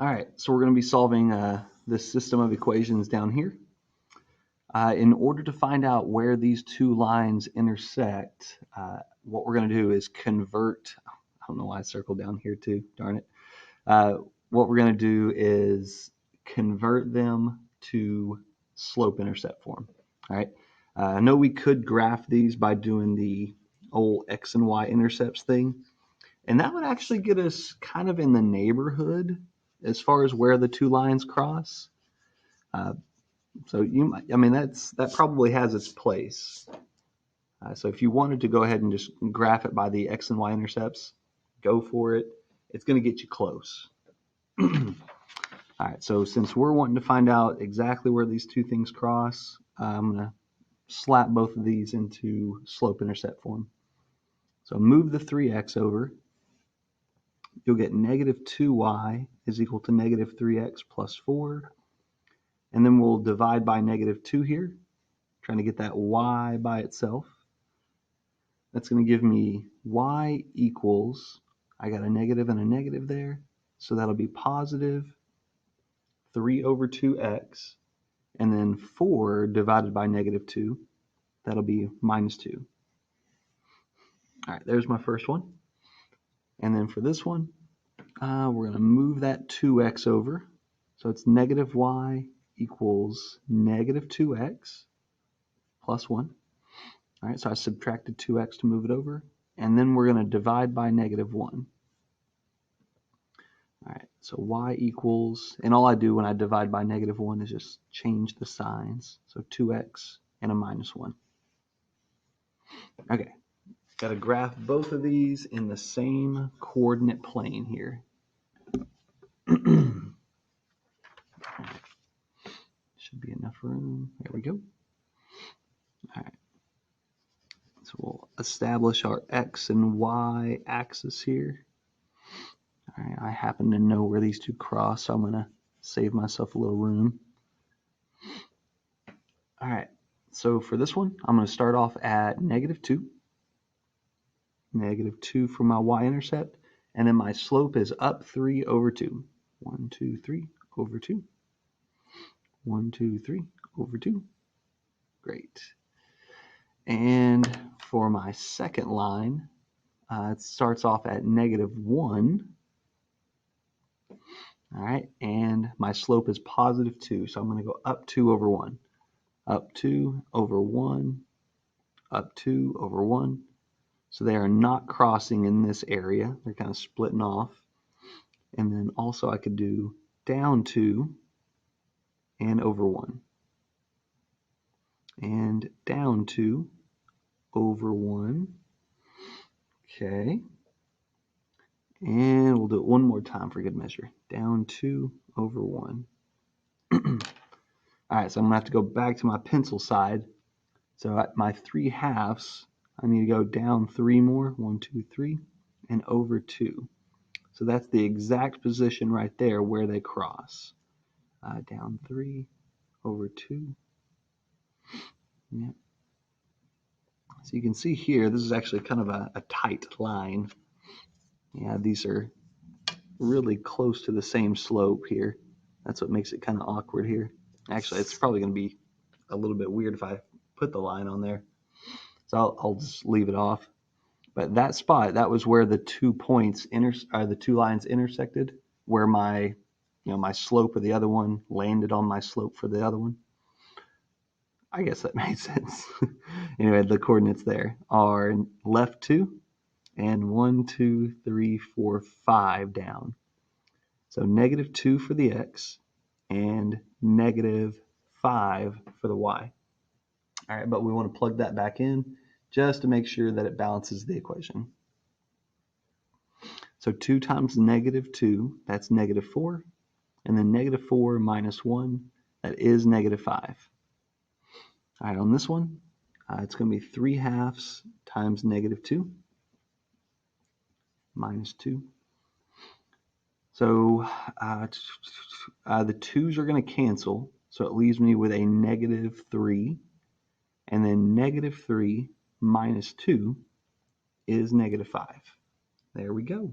All right, so we're going to be solving this system of equations down here. In order to find out where these two lines intersect, what we're going to do is convert. I don't know why I circled down here too, darn it. What we're going to do is convert them to slope-intercept form. All right. I know we could graph these by doing the old x and y intercepts thing, and that would actually get us kind of in the neighborhood as far as where the two lines cross. So that probably has its place. So if you wanted to go ahead and just graph it by the x and y intercepts, go for it. It's going to get you close. All right, so since we're wanting to find out exactly where these two things cross, I'm going to slap both of these into slope-intercept form. So move the 3x over. You'll get negative 2y is equal to negative 3x plus 4. And then we'll divide by negative 2 here, trying to get that y by itself. That's going to give me y equals, I got a negative and a negative there, so that'll be positive 3 over 2x, and then 4 divided by negative 2, that'll be minus 2. All right, there's my first one. And then for this one, we're going to move that 2x over. So it's negative y equals negative 2x plus 1. All right, so I subtracted 2x to move it over. And then we're going to divide by negative 1. All right, so y equals, and all I do when I divide by negative 1 is just change the signs. So 2x and a minus 1. Okay, got to graph both of these in the same coordinate plane here. Should be enough room. There we go. All right. So we'll establish our x and y axis here. All right, I happen to know where these two cross, so I'm going to save myself a little room. All right, so for this one, I'm going to start off at negative 2. Negative 2 for my y-intercept, and then my slope is up 3 over 2. 1, 2, 3 over 2. 1, 2, 3 over 2. Great. And for my second line, it starts off at negative 1. All right, and my slope is positive 2, so I'm going to go up 2 over 1. Up 2 over 1, up 2 over 1. So they are not crossing in this area. They're kind of splitting off. And then also I could do down 2 and over 1. And down 2 over 1. Okay. And we'll do it one more time for good measure. Down 2 over 1. All right, so I'm going to have to go back to my pencil side. So at my 3/2, I need to go down 3 more. 1, 2, 3, and over 2. So that's the exact position right there where they cross. Down 3, over 2. Yep. So you can see here, this is actually kind of a tight line. Yeah, these are really close to the same slope here. That's what makes it kind of awkward here. Actually, it's probably going to be a little bit weird if I put the line on there. So I'll just leave it off. But that spot, that was where the two points, the two lines intersected, where my slope of the other one landed on my slope for the other one. I guess that made sense. Anyway, the coordinates there are left 2 and 1, 2, 3, 4, 5 down. So negative 2 for the x and negative 5 for the y. All right, but we want to plug that back in just to make sure that it balances the equation. So 2 times negative 2, that's negative 4. And then negative 4 minus 1, that is negative 5. All right, on this one, it's going to be 3/2 times negative 2 minus 2. So the 2's are going to cancel, so it leaves me with a negative 3. And then negative 3 minus 2 is negative 5. There we go.